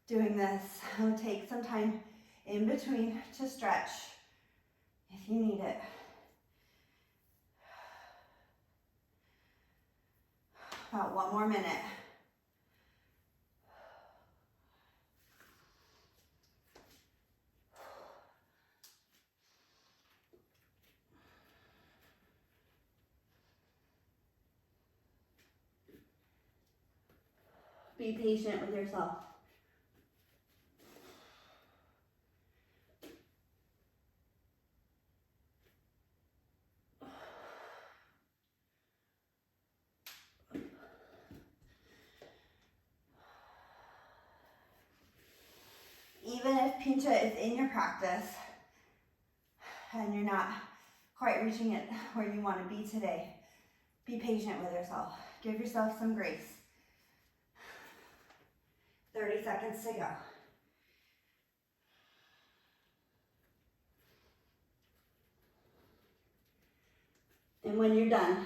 doing this. It'll take some time in between to stretch if you need it. About 1 more minute. Be patient with yourself. Even if pincha is in your practice and you're not quite reaching it where you want to be today, be patient with yourself. Give yourself some grace. 30 seconds to go. And when you're done,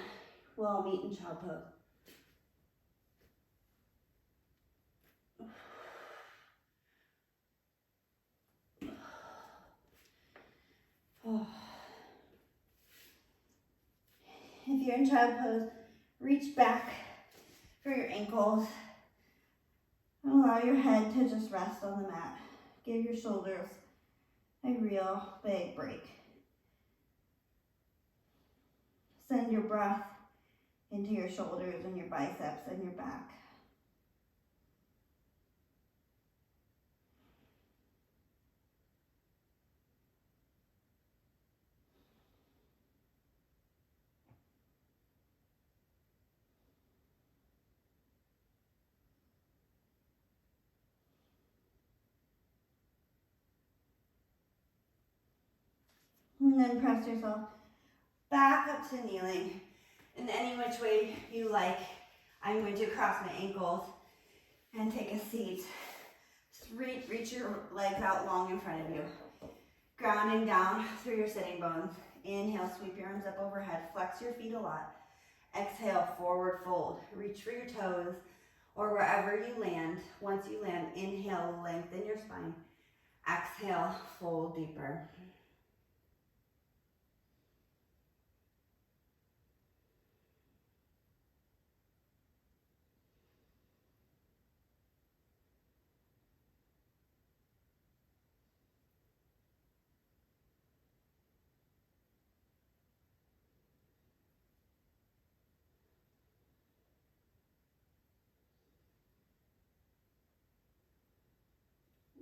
we'll all meet in child pose. Oh. If you're in child pose, reach back for your ankles. And allow your head to just rest on the mat. Give your shoulders a real big break. Send your breath into your shoulders and your biceps and your back. And then press yourself back up to kneeling in any which way you like. I'm going to cross my ankles and take a seat. Just reach your legs out long in front of you. Grounding down through your sitting bones. Inhale, sweep your arms up overhead. Flex your feet a lot. Exhale, forward fold. Reach for your toes or wherever you land. Once you land, inhale, lengthen your spine. Exhale, fold deeper.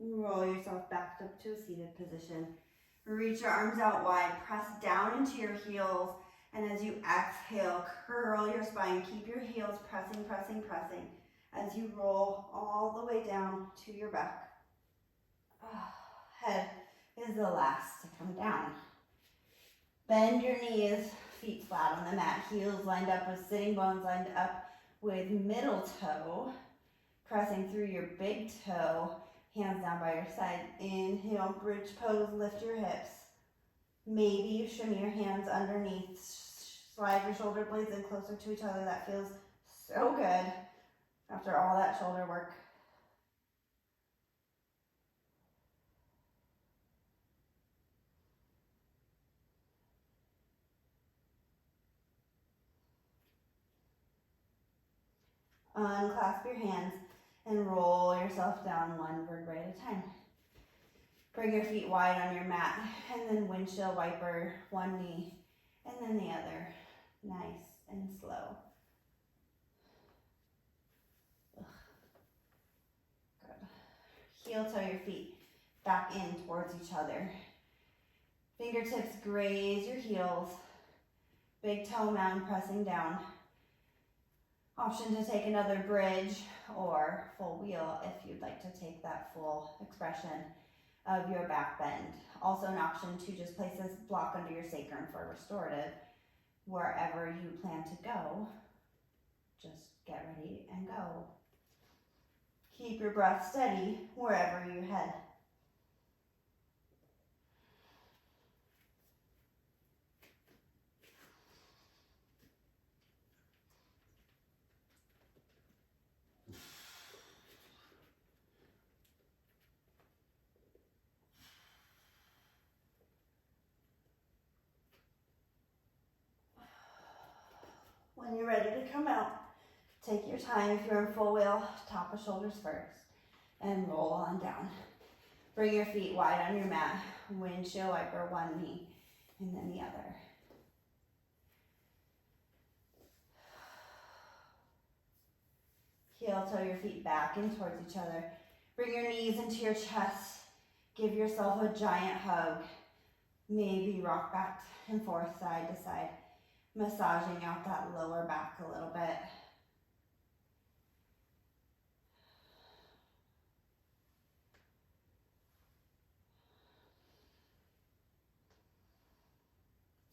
Roll yourself back up to a seated position. Reach your arms out wide. Press down into your heels. And as you exhale, curl your spine. Keep your heels pressing, pressing, pressing as you roll all the way down to your back. Head is the last to come down. Bend your knees, feet flat on the mat. Heels lined up with sitting bones lined up with middle toe. Pressing through your big toe. Hands down by your side. Inhale, bridge pose, lift your hips. Maybe you shimmy your hands underneath. Slide your shoulder blades in closer to each other. That feels so good after all that shoulder work. Unclasp your hands and roll yourself down one vertebrae at a time. Bring your feet wide on your mat and then windshield wiper one knee and then the other. Nice and slow. Good. Heel toe your feet back in towards each other. Fingertips graze your heels. Big toe mound pressing down. Option to take another bridge or full wheel if you'd like to take that full expression of your back bend. Also an option to just place this block under your sacrum for restorative. Wherever you plan to go, just get ready and go. Keep your breath steady wherever you head. When you're ready to come out, take your time. If you're in full wheel, top of shoulders first and roll on down. Bring your feet wide on your mat. Windshield wiper one knee and then the other. Heel toe your feet back in towards each other. Bring your knees into your chest. Give yourself a giant hug. Maybe rock back and forth side to side. Massaging out that lower back a little bit.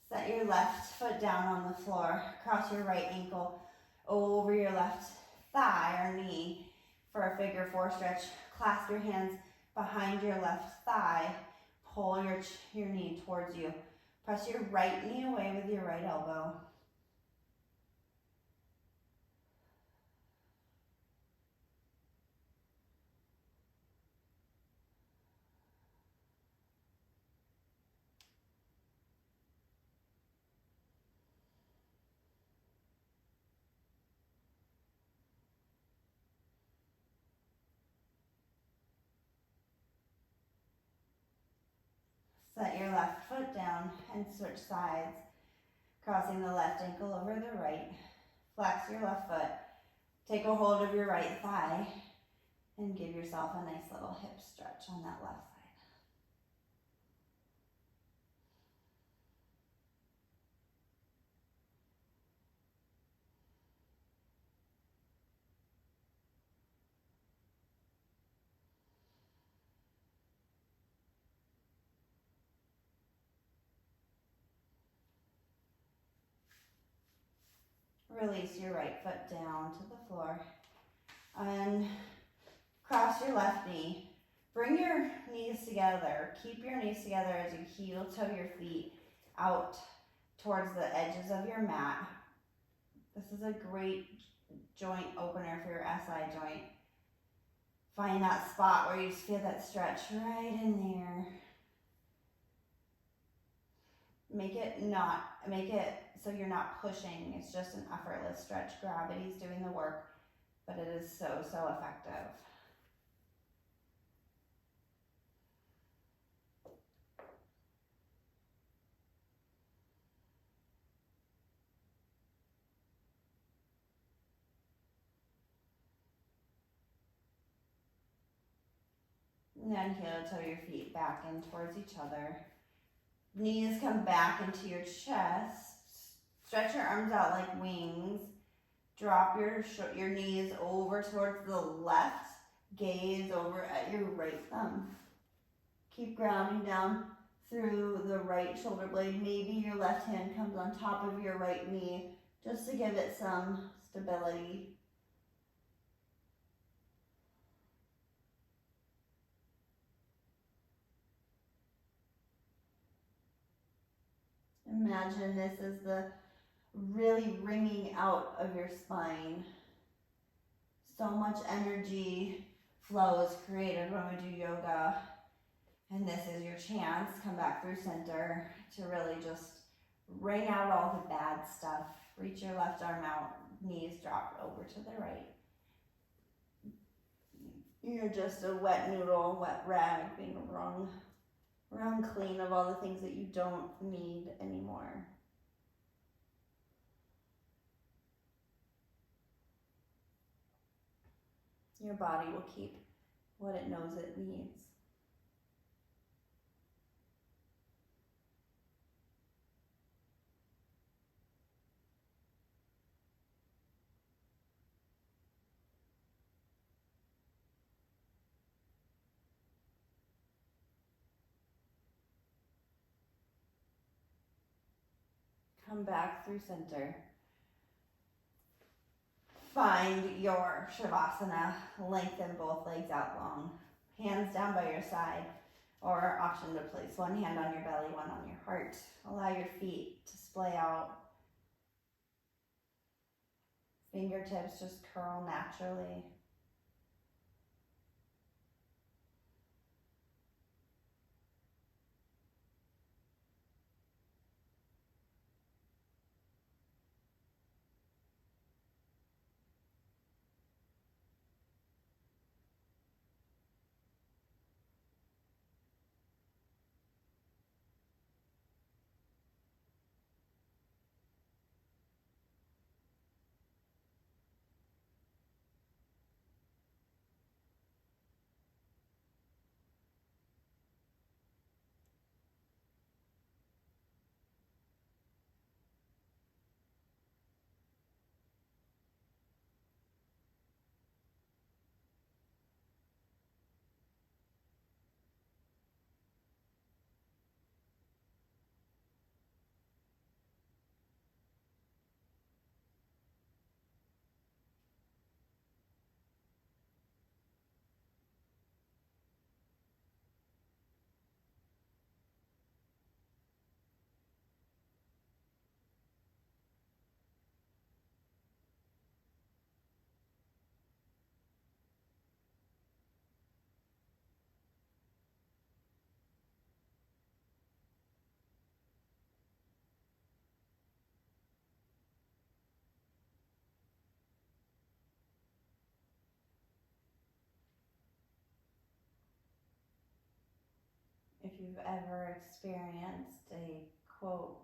Set your left foot down on the floor. Cross your right ankle over your left thigh or knee for a figure four stretch. Clasp your hands behind your left thigh. Pull your knee towards you. Press your right knee away with your right elbow. Set your left foot down and switch sides. Crossing the left ankle over the right. Flex your left foot. Take a hold of your right thigh and give yourself a nice little hip stretch on that left side. Release your right foot down to the floor and cross your left knee. Bring your knees together. Keep your knees together as you heel toe your feet out towards the edges of your mat. This is a great joint opener for your SI joint. Find that spot where you just feel that stretch right in there. Make it so you're not pushing. It's just an effortless stretch. Gravity's doing the work, but it is so, so effective. And then heel toe your feet back in towards each other. Knees come back into your chest. Stretch your arms out like wings. Drop your knees over towards the left. Gaze over at your right thumb. Keep grounding down through the right shoulder blade. Maybe your left hand comes on top of your right knee just to give it some stability. Imagine this is the really wringing out of your spine. So much energy flow is created when we do yoga. And this is your chance, come back through center, to really just wring out all the bad stuff. Reach your left arm out, knees drop over to the right. You're just a wet noodle, wet rag being wrung clean of all the things that you don't need anymore. Your body will keep what it knows it needs. Come back through center. Find your Shavasana. Lengthen both legs out long. Hands down by your side, or option to place one hand on your belly, one on your heart. Allow your feet to splay out. Fingertips just curl naturally. If you've ever experienced a quote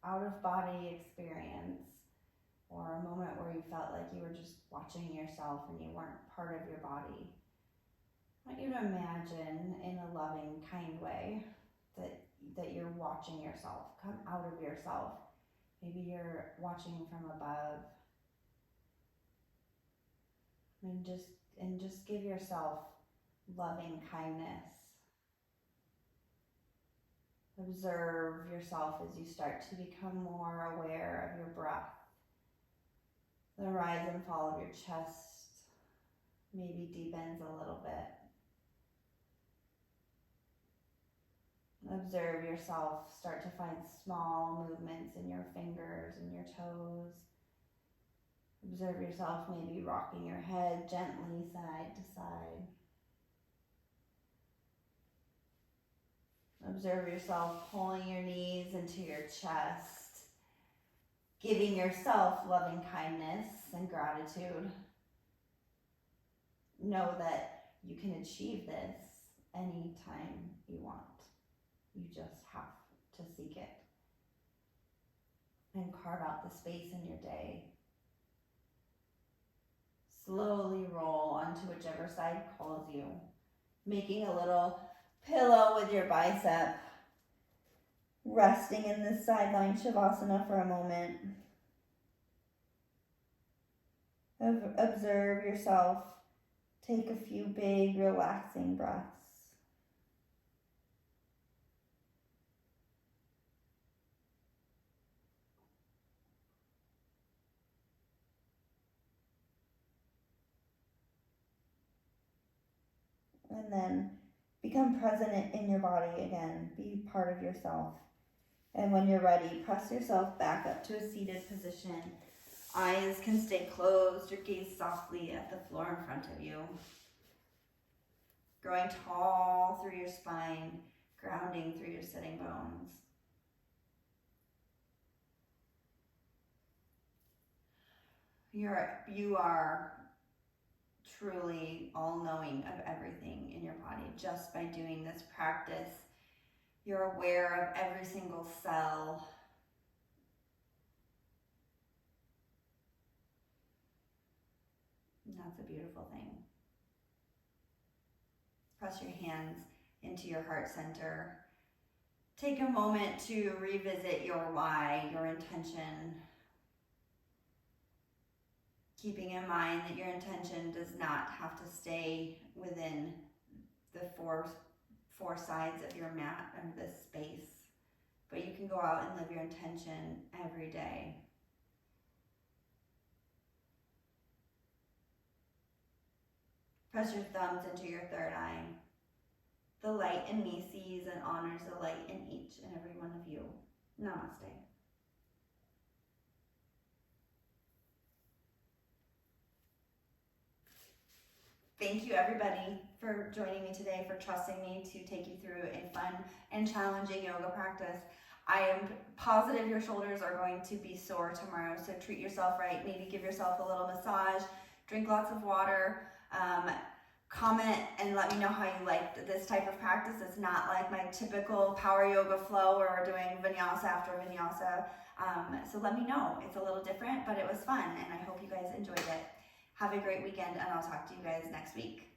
out of body experience or a moment where you felt like you were just watching yourself and you weren't part of your body, I want you to imagine in a loving, kind way that you're watching yourself come out of yourself. Maybe you're watching from above. And just give yourself loving kindness. Observe yourself as you start to become more aware of your breath. The rise and fall of your chest maybe deepens a little bit. Observe yourself start to find small movements in your fingers and your toes. Observe yourself maybe rocking your head gently side to side. Observe yourself pulling your knees into your chest, giving yourself loving kindness and gratitude. Know that you can achieve this anytime you want. You just have to seek it. And carve out the space in your day. Slowly roll onto whichever side calls you, making a little pillow with your bicep, resting in this sideline shavasana for a moment. Observe yourself. Take a few big, relaxing breaths. And then become present in your body again. Be part of yourself. And when you're ready, press yourself back up to a seated position. Eyes can stay closed or gaze softly at the floor in front of you. Growing tall through your spine, grounding through your sitting bones. You are truly all-knowing of everything in your body just by doing this practice. You're aware of every single cell. And that's a beautiful thing. Press your hands into your heart center. Take a moment to revisit your why, your intention. Keeping in mind that your intention does not have to stay within the four sides of your mat and this space, but you can go out and live your intention every day. Press your thumbs into your third eye. The light in me sees and honors the light in each and every one of you. Namaste. Thank you everybody for joining me today, for trusting me to take you through a fun and challenging yoga practice. I am positive your shoulders are going to be sore tomorrow, so treat yourself right. Maybe give yourself a little massage, drink lots of water, comment and let me know how you liked this type of practice. It's not like my typical power yoga flow where we're doing vinyasa after vinyasa. So let me know. It's a little different, but it was fun, and I hope you guys enjoyed it. Have a great weekend, and I'll talk to you guys next week.